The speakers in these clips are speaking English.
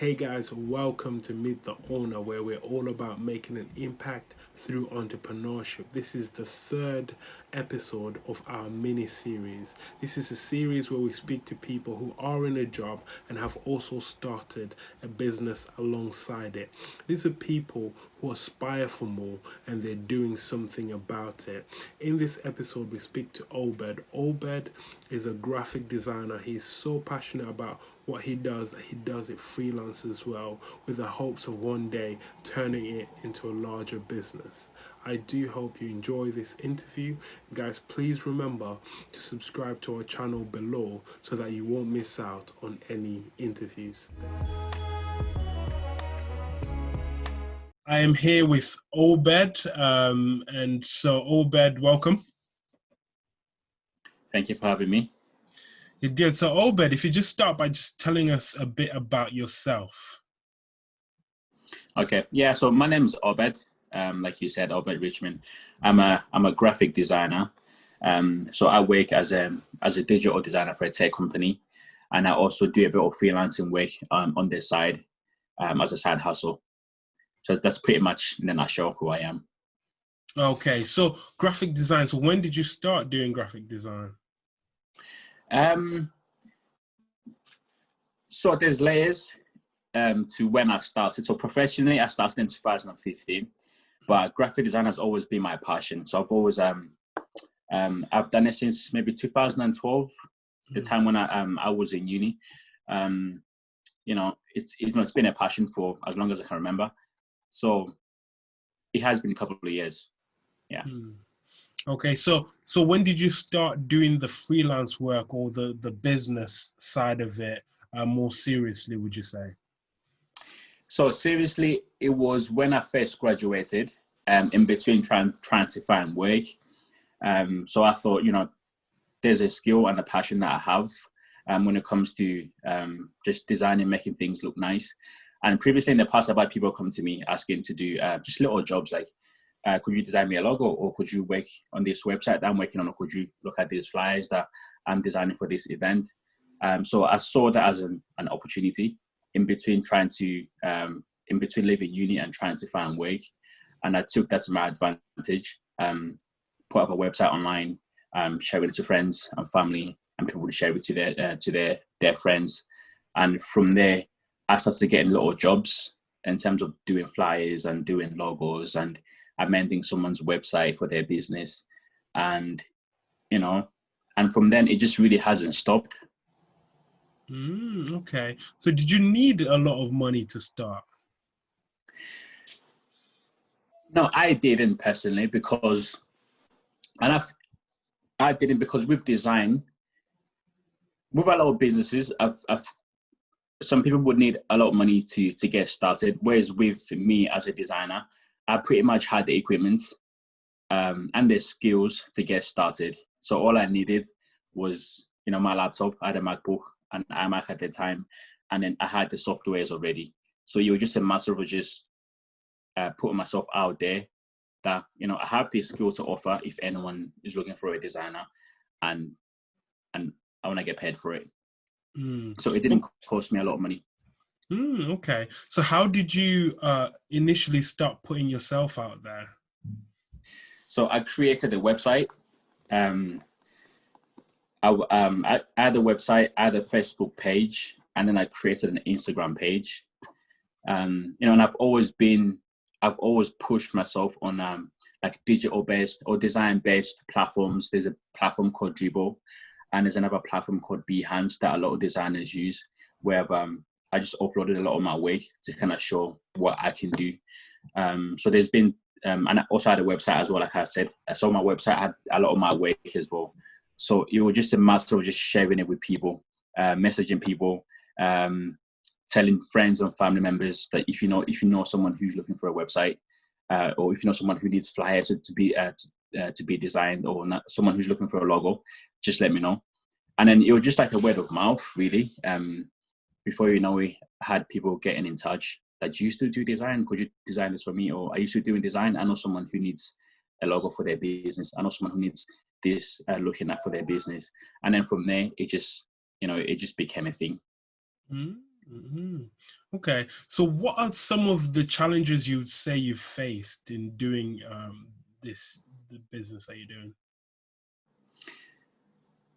Hey guys, welcome to Meet the Owner, where we're all about making an impact through entrepreneurship. This is the third episode of our mini series. This is a series where we speak to people who are in a job and have also started a business alongside it. These are people who aspire for more and they're doing something about it. In this episode, we speak to Obed. Obed is a graphic designer. He's so passionate about what he does that he does it freelance as well, with the hopes of one day turning it into a larger business. I do hope you enjoy this interview. Guys, please remember to subscribe to our channel below so that you won't miss out on any interviews. I am here with Obed, and so Obed, welcome. Thank you for having me. You're good. So Obed, if you just start by just telling us a bit about yourself. Okay, yeah. So my name's Obed. Like you said, Obed Richmond. I'm a graphic designer. So I work as a digital designer for a tech company, and I also do a bit of freelancing work on this side as a side hustle. So that's pretty much in a nutshell who I am. Okay, so graphic design. So when did you start doing graphic design? So there's layers to when I started. So professionally, I started in 2015, but graphic design has always been my passion. So I've always I've done it since maybe 2012, the time when I was in uni. It's been a passion for as long as I can remember. So it has been a couple of years. Yeah. Okay, so when did you start doing the freelance work or the business side of it more seriously, would you say? So seriously, it was when I first graduated, in between trying to find work. So I thought, there's a skill and a passion that I have when it comes to just designing, making things look nice. And previously in the past, I've had people come to me asking to do just little jobs like, could you design me a logo, or could you work on this website that I'm working on, or could you look at these flyers that I'm designing for this event? So I saw that as an opportunity in between leaving uni and trying to find work. And I took that to my advantage, put up a website online, sharing it to friends and family, and people would share it to their friends. And from there, I started getting little jobs in terms of doing flyers and doing logos and amending someone's website for their business. And, and from then it just really hasn't stopped. Okay. So did you need a lot of money to start? No, I didn't personally because with design, with a lot of businesses, some people would need a lot of money to get started. Whereas with me as a designer, I pretty much had the equipment and the skills to get started. So all I needed was, my laptop. I had a MacBook and iMac at the time, and then I had the softwares already. So it was just a matter of just putting myself out there that, I have the skill to offer if anyone is looking for a designer, and I want to get paid for it. So it didn't cost me a lot of money. Okay. So how did you initially start putting yourself out there? So I created a website. I had a website, I had a Facebook page, and then I created an Instagram page. And I've always pushed myself on like digital based or design based platforms. There's a platform called Dribble, and there's another platform called Behance that a lot of designers use, where I just uploaded a lot of my work to kind of show what I can do. So there's been, and I also had a website as well, like I said. So my website had a lot of my work as well. So it was just a matter of just sharing it with people, messaging people, telling friends and family members that if you know someone who's looking for a website, or if you know someone who needs flyers to be designed, or not, someone who's looking for a logo, just let me know. And then it was just like a word of mouth, really. Before we had people getting in touch that used to do design. Could you design this for me? Or I used to doing design. I know someone who needs a logo for their business. I know someone who needs this looking at for their business. And then from there, it just became a thing. Mhm. Okay, so what are some of the challenges you would say you faced in doing the business that you're doing?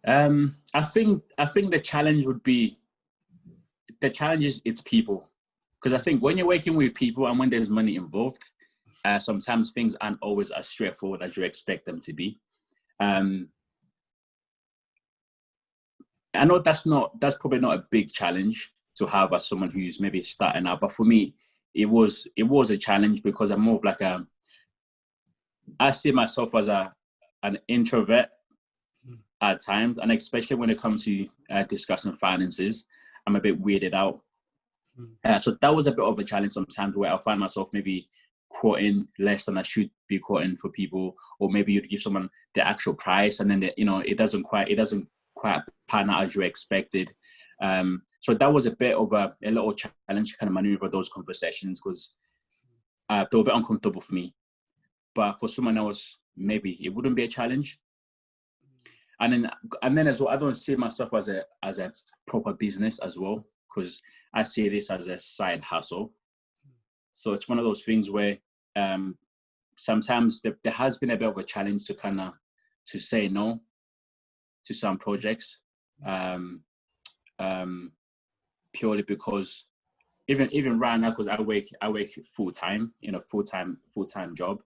I think the challenge would be the challenge is it's people, because I think when you're working with people and when there's money involved, sometimes things aren't always as straightforward as you expect them to be. Um, I know that's probably not a big challenge to have as someone who's maybe starting out, but for me, it was a challenge because I'm more of like I see myself as an introvert Mm, at times, and especially when it comes to discussing finances, I'm a bit weirded out. mm, So that was a bit of a challenge sometimes where I'll find myself maybe quoting less than I should be quoting for people, or maybe you'd give someone the actual price and then it doesn't quite pan out as you expected. So that was a bit of a little challenge to kind of maneuver those conversations because they were a bit uncomfortable for me. But for someone else, maybe it wouldn't be a challenge. And then as well, I don't see myself as a proper business as well because I see this as a side hustle. So it's one of those things where um, sometimes there has been a bit of a challenge to kind of to say no to some projects, um, um, purely because even right now, because I work full time in a full time job,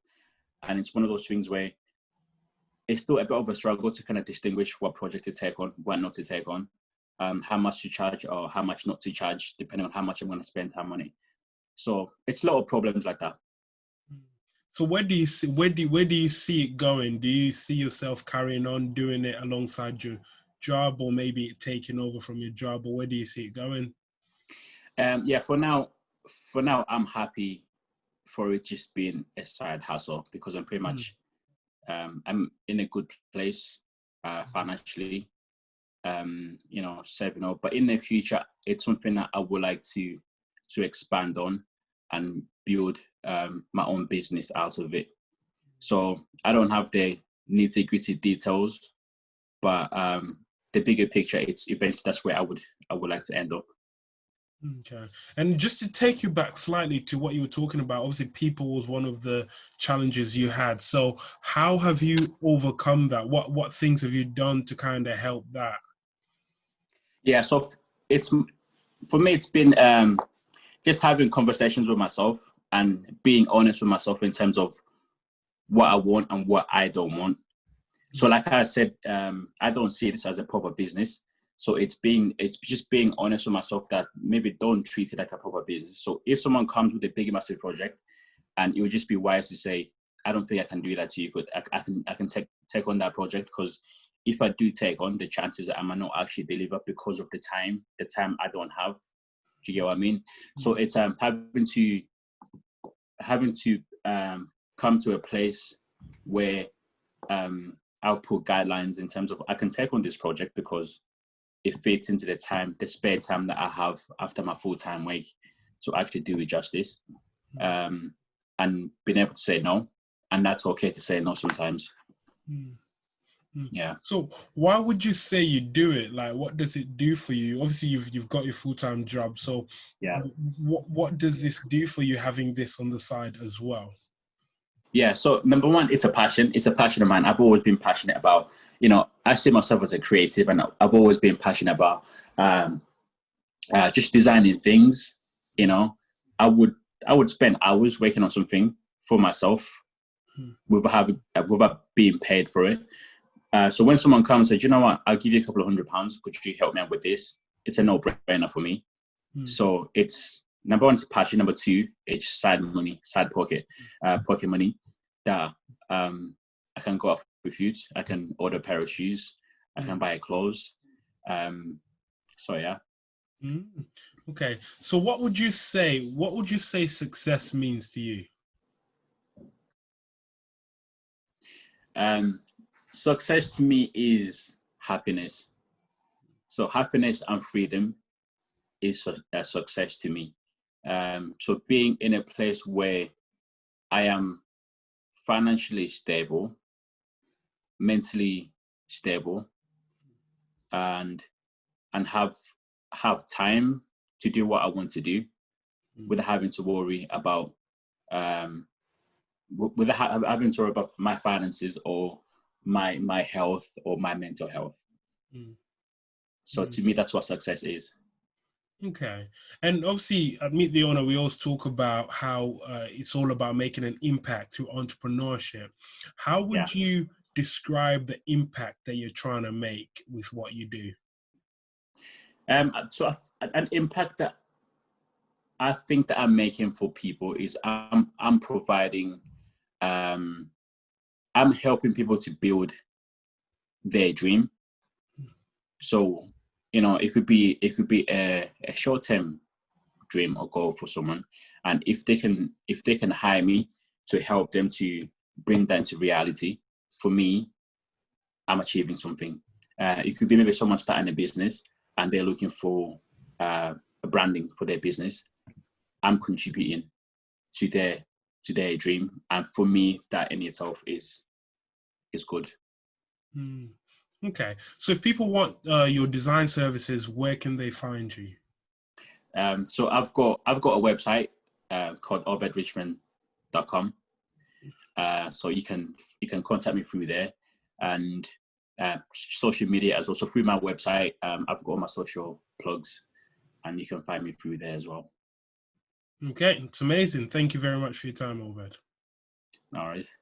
and it's one of those things where it's still a bit of a struggle to kind of distinguish what project to take on, what not to take on, how much to charge or how much not to charge, depending on how much I'm going to spend time on it. So it's a lot of problems like that. mm. So where do you see it going? Do you see yourself carrying on doing it alongside your job, or maybe taking over from your job, or where do you see it going? Yeah, for now, I'm happy for it just being a side hustle because I'm pretty Mm, much I'm in a good place financially, saving up. But in the future, it's something that I would like to expand on and build my own business out of it. So I don't have the nitty gritty details, but the bigger picture, it's eventually that's where I would like to end up. okay. And just to take you back slightly to what you were talking about, obviously people was one of the challenges you had. So how have you overcome that? What things have you done to kind of help that? Yeah, so it's for me, it's been just having conversations with myself and being honest with myself in terms of what I want and what I don't want. So, Mm, like I said, I don't see this as a proper business. So it's just being honest with myself that maybe don't treat it like a proper business. So if someone comes with a big massive project, and it would just be wise to say, I don't think I can do that to you, but I can take on that project because if I do take on, the chances that I might not actually deliver because of the time I don't have. Do you get what I mean? So mm, it's having to come to a place where I'll put guidelines in terms of I can take on this project because it fits into the spare time that I have after my full time work to actually do it justice. mm, Um, and being able to say no, and that's okay to say no sometimes. mm, mm. Yeah, So why would you say you do it? Like, what does it do for you? Obviously, you've got your full-time job. So yeah, what does this do for you having this on the side as well? yeah. So number one, it's a passion. It's a passion of mine. I've always been passionate about. I see myself as a creative, and I've always been passionate about um, just designing things. You know, I would I would spend hours working on something for myself Mm, without being paid for it. So when someone comes and says, you know what, I'll give you a couple of £100. Could you help me out with this? It's a mm, no-brainer for me. mm, So it's number one, it's passion. Number two, it's side money, side pocket money that I can go off with food. I can order a pair of shoes. I can mm. buy clothes. Um, so yeah. Mm. Okay. So what would you say success means to you? Um, Success to me is happiness. So happiness and freedom is a success to me. So being in a place where I am financially stable, mentally stable, and and have time to do what I want to do without having to worry about having to worry about my finances or my health or my mental health. So to me, that's what success is. Okay. And obviously at Meet the Owner, we always talk about how it's all about making an impact through entrepreneurship. How would you describe the impact that you're trying to make with what you do? So an impact that I think that I'm making for people is I'm providing, I'm helping people to build their dream. So, you know, it could be a short-term dream or goal for someone, and if they can hire me to help them to bring that into reality, for me, I'm achieving something. It could be maybe someone starting a business and they're looking for a branding for their business. I'm contributing to their dream, and for me, that in itself is good. Okay, so if people want your design services, where can they find you? So I've got a website called obedrichmond.com. So you can contact me through there, and social media as also through my website. I've got all my social plugs, and you can find me through there as well. Okay, it's amazing. Thank you very much for your time, Obed. No worries.